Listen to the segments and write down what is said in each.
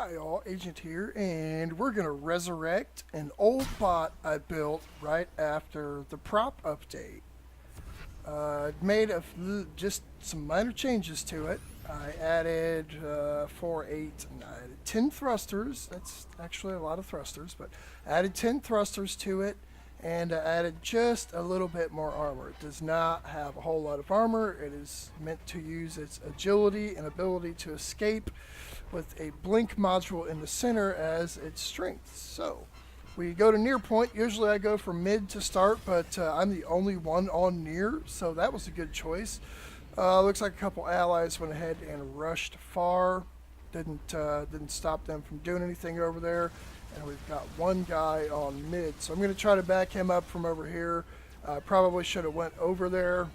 Hi all, Agent here, and we're going to resurrect an old bot I built right after the prop update. Made just some minor changes to it. I added 4, 8, and I added 10 thrusters. That's actually a lot of thrusters, but added 10 thrusters to it, and I added just a little bit more armor. It does not have a whole lot of armor. It is meant to use its agility and ability to escape with a blink module in the center as its strength. So we go to near point. Usually I go from mid to start, but I'm the only one on near, so that was a good choice. Looks like a couple allies went ahead and rushed far. Didn't stop them from doing anything over there. And we've got one guy on mid, so I'm going to try to back him up from over here. Probably should have went over there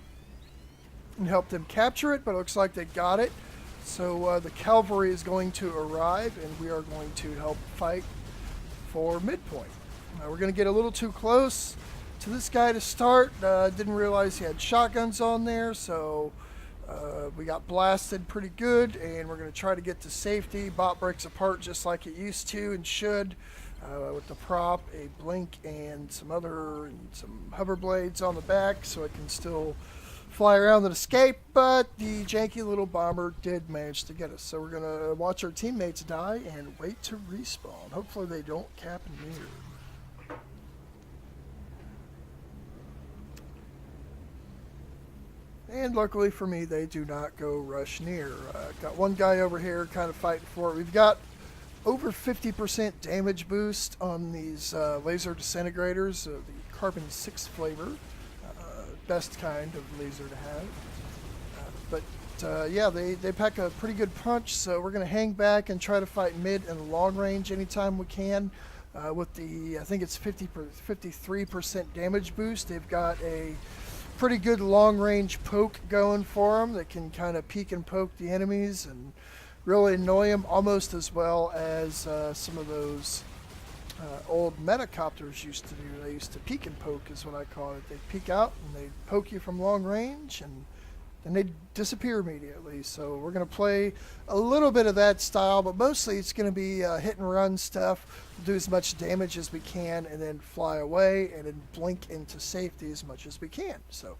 and helped them capture it, but it looks like they got it. So the cavalry is going to arrive, and we are going to help fight for midpoint. We're going to get a little too close to this guy to start. Didn't realize he had shotguns on there, so we got blasted pretty good, and we're going to try to get to safety. Bot breaks apart just like it used to and should, with the prop, a blink, and some hover blades on the back, so it can still fly around and escape, but the janky little bomber did manage to get us. So we're going to watch our teammates die and wait to respawn. Hopefully they don't cap near. And luckily for me, they do not go rush near. Got one guy over here kind of fighting for it. We've got over 50% damage boost on these laser disintegrators, the carbon 6 flavor. Best kind of laser to have. Yeah, they pack a pretty good punch, so we're going to hang back and try to fight mid and long range anytime we can. With the, I think it's 53% damage boost, they've got a pretty good long range poke going for them that can kind of peek and poke the enemies and really annoy them almost as well as some of those old metacopters used to do. They used to peek and poke is what I call it. They'd peek out and they'd poke you from long range, and then they'd disappear immediately. So we're going to play a little bit of that style, but mostly it's going to be hit and run stuff. Do as much damage as we can and then fly away and then blink into safety as much as we can. So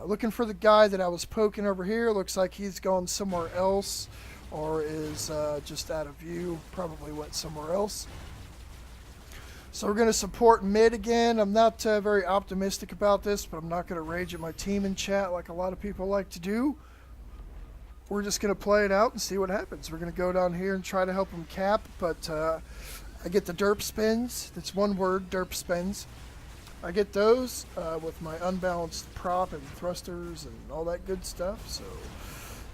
looking for the guy that I was poking over here. Looks like he's gone somewhere else or is just out of view. Probably went somewhere else. So we're going to support mid again. I'm not very optimistic about this, but I'm not going to rage at my team in chat like a lot of people like to do. We're just going to play it out and see what happens. We're going to go down here and try to help them cap, but I get the derp spins. That's one word, derp spins. I get those with my unbalanced prop and thrusters and all that good stuff, so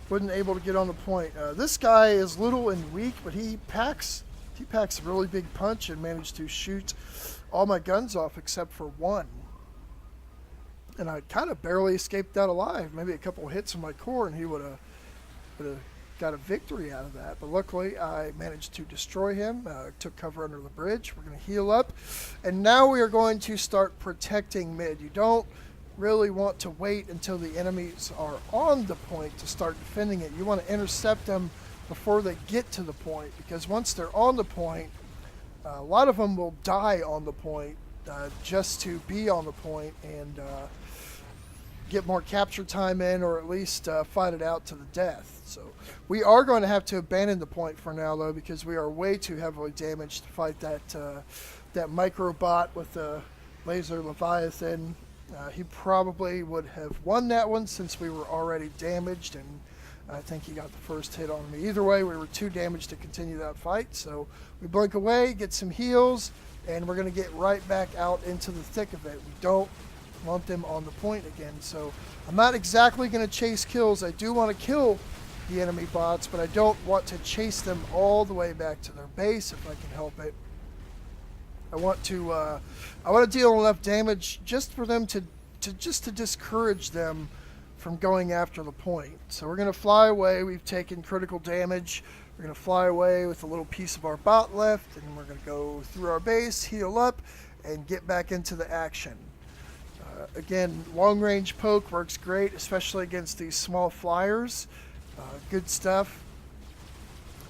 wasn't able to get on the point. This guy is little and weak, but he packs a really big punch and managed to shoot all my guns off except for one. And I kind of barely escaped out alive. Maybe a couple hits in my core and he would have got a victory out of that. But luckily I managed to destroy him. Took cover under the bridge. We're going to heal up. And now we are going to start protecting mid. You don't really want to wait until the enemies are on the point to start defending it. You want to intercept them before they get to the point, because once they're on the point, a lot of them will die on the point just to be on the point and get more capture time in, or at least fight it out to the death. So we are going to have to abandon the point for now, though, because we are way too heavily damaged to fight that microbot with the laser Leviathan. He probably would have won that one since we were already damaged, and I think he got the first hit on me. Either way, we were too damaged to continue that fight, so we blink away, get some heals, and we're going to get right back out into the thick of it. We don't want them on the point again, so I'm not exactly going to chase kills. I do want to kill the enemy bots, but I don't want to chase them all the way back to their base if I can help it. I want to deal enough damage just for them to discourage them from going after the point. So we're going to fly away. We've taken critical damage. We're going to fly away with a little piece of our bot left, and we're going to go through our base, heal up, and get back into the action. Again, long range poke works great, especially against these small flyers. Good stuff.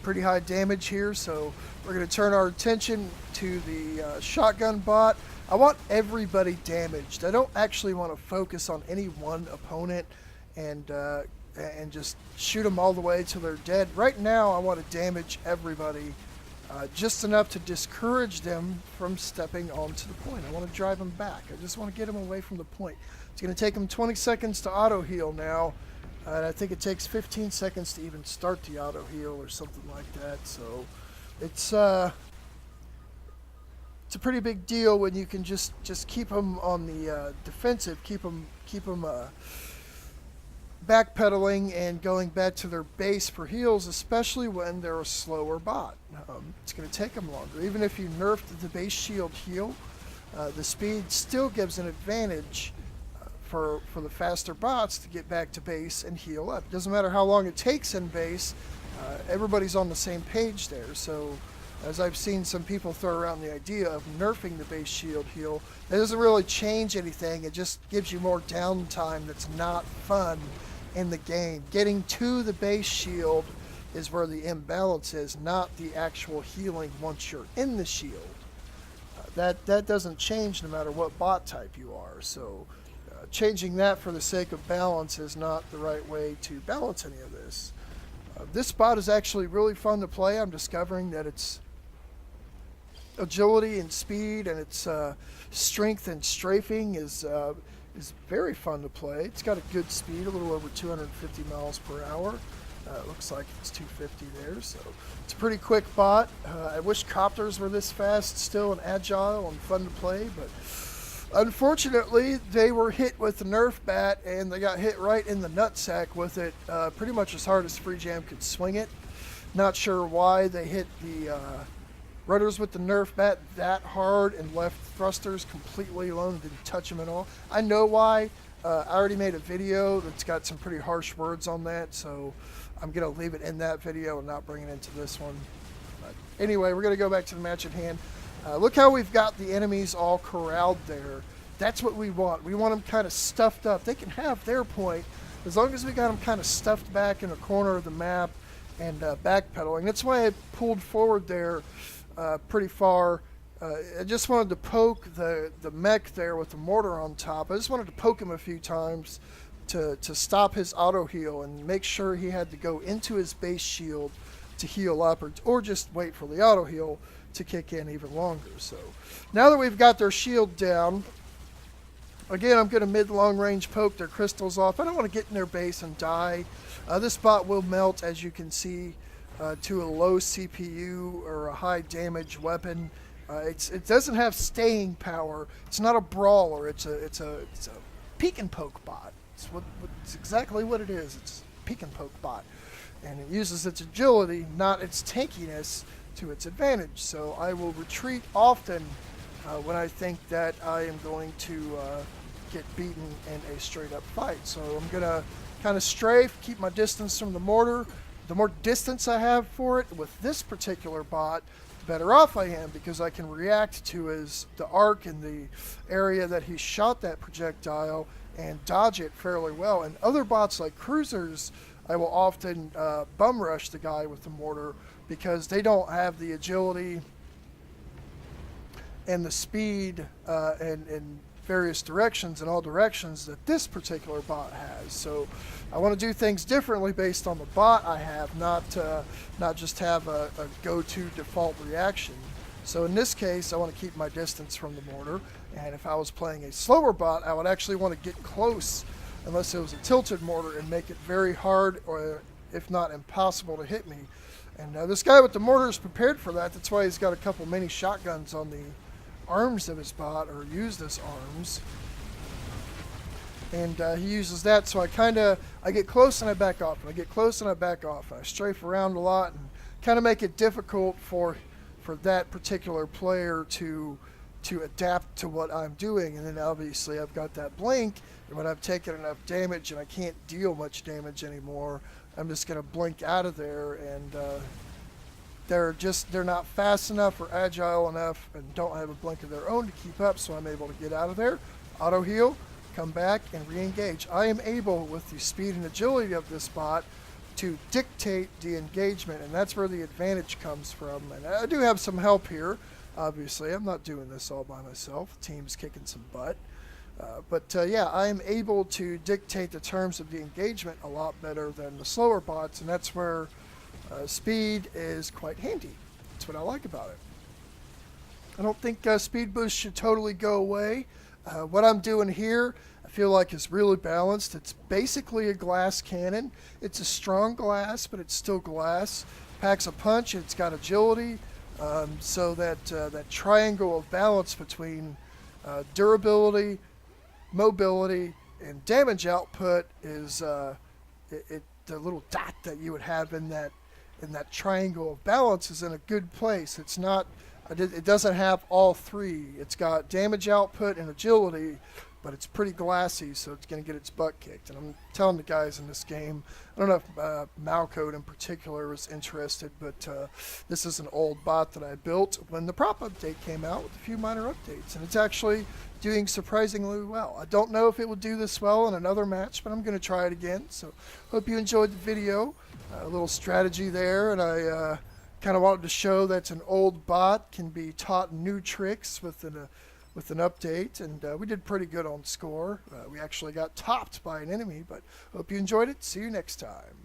pretty high damage here, so we're going to turn our attention to the shotgun bot. I want everybody damaged. I don't actually want to focus on any one opponent and just shoot them all the way till they're dead. Right now, I want to damage everybody just enough to discourage them from stepping onto the point. I want to drive them back. I just want to get them away from the point. It's going to take them 20 seconds to auto heal now. And I think it takes 15 seconds to even start the auto heal or something like that. So it's a pretty big deal when you can just keep them on the defensive, keep them backpedaling and going back to their base for heals, especially when they're a slower bot. It's going to take them longer. Even if you nerfed the base shield heal, the speed still gives an advantage for the faster bots to get back to base and heal up. Doesn't matter how long it takes in base, everybody's on the same page there. So as I've seen some people throw around the idea of nerfing the base shield heal, that doesn't really change anything. It just gives you more downtime that's not fun in the game. Getting to the base shield is where the imbalance is, not the actual healing once you're in the shield. That doesn't change no matter what bot type you are. So changing that for the sake of balance is not the right way to balance any of this. This bot is actually really fun to play. I'm discovering that its agility and speed and its strength and strafing is very fun to play. It's got a good speed, a little over 250 miles per hour. It looks like it's 250 there, so it's a pretty quick bot. I wish copters were this fast still and agile and fun to play, but unfortunately, they were hit with the Nerf bat, and they got hit right in the nutsack with it, pretty much as hard as Free Jam could swing it. Not sure why they hit the rudders with the Nerf bat that hard and left thrusters completely alone, didn't touch them at all. I know why. I already made a video that's got some pretty harsh words on that, so I'm going to leave it in that video and not bring it into this one. But anyway, we're going to go back to the match at hand. Look how we've got the enemies all corralled there. That's what we want. We want them kind of stuffed up. They can have their point as long as we got them kind of stuffed back in a corner of the map and backpedaling. That's why I pulled forward there pretty far. I just wanted to poke the mech there with the mortar on top. I just wanted to poke him a few times to stop his auto heal and make sure he had to go into his base shield to heal up, or just wait for the auto heal to kick in even longer. So now that we've got their shield down, again, I'm going to mid-long range poke their crystals off. I don't want to get in their base and die. This bot will melt, as you can see, to a low CPU or a high damage weapon. It doesn't have staying power. It's not a brawler. It's a peek and poke bot. It's exactly what it is. It's a peek and poke bot, and it uses its agility, not its tankiness, to its advantage. So I will retreat often when I think that I am going to get beaten in a straight up fight. So I'm going to kind of strafe, keep my distance from the mortar. The more distance I have for it with this particular bot, the better off I am, because I can react to the arc in the area that he shot that projectile and dodge it fairly well. And other bots like cruisers, I will often bum rush the guy with the mortar because they don't have the agility and the speed in various directions, in all directions, that this particular bot has. So I want to do things differently based on the bot I have, not just have a go-to default reaction. So in this case, I want to keep my distance from the mortar, and if I was playing a slower bot, I would actually want to get close, unless it was a tilted mortar, and make it very hard, or if not impossible, to hit me. And this guy with the mortar is prepared for that. That's why he's got a couple mini shotguns on the arms of his bot, or used as arms. And he uses that, so I get close and I back off, and I get close and I back off. I strafe around a lot and kind of make it difficult for that particular player to adapt to what I'm doing. And then obviously I've got that blink, and when I've taken enough damage and I can't deal much damage anymore, I'm just going to blink out of there, and they're not fast enough or agile enough and don't have a blink of their own to keep up, so I'm able to get out of there, auto heal, come back, and re-engage. I am able, with the speed and agility of this bot, to dictate the engagement, and that's where the advantage comes from. And I do have some help here. Obviously, I'm not doing this all by myself. The team's kicking some butt. Yeah, I am able to dictate the terms of the engagement a lot better than the slower bots, and that's where speed is quite handy. That's what I like about it. I don't think speed boost should totally go away. What I'm doing here, I feel like is really balanced. It's basically a glass cannon. It's a strong glass, but it's still glass. Packs a punch. It's got agility, so that that triangle of balance between durability, mobility, and damage output is the little dot that you would have in that triangle of balance is in a good place. It's not. It doesn't have all three. It's got damage output and agility, but it's pretty glassy, so it's going to get its butt kicked. And I'm telling the guys in this game, I don't know if Malcode in particular was interested, but this is an old bot that I built when the prop update came out with a few minor updates, and it's actually doing surprisingly well. I don't know if it will do this well in another match, but I'm going to try it again. So hope you enjoyed the video. A little strategy there, and I kind of wanted to show that an old bot can be taught new tricks with an update, and we did pretty good on score. We actually got topped by an enemy, but hope you enjoyed it. See you next time.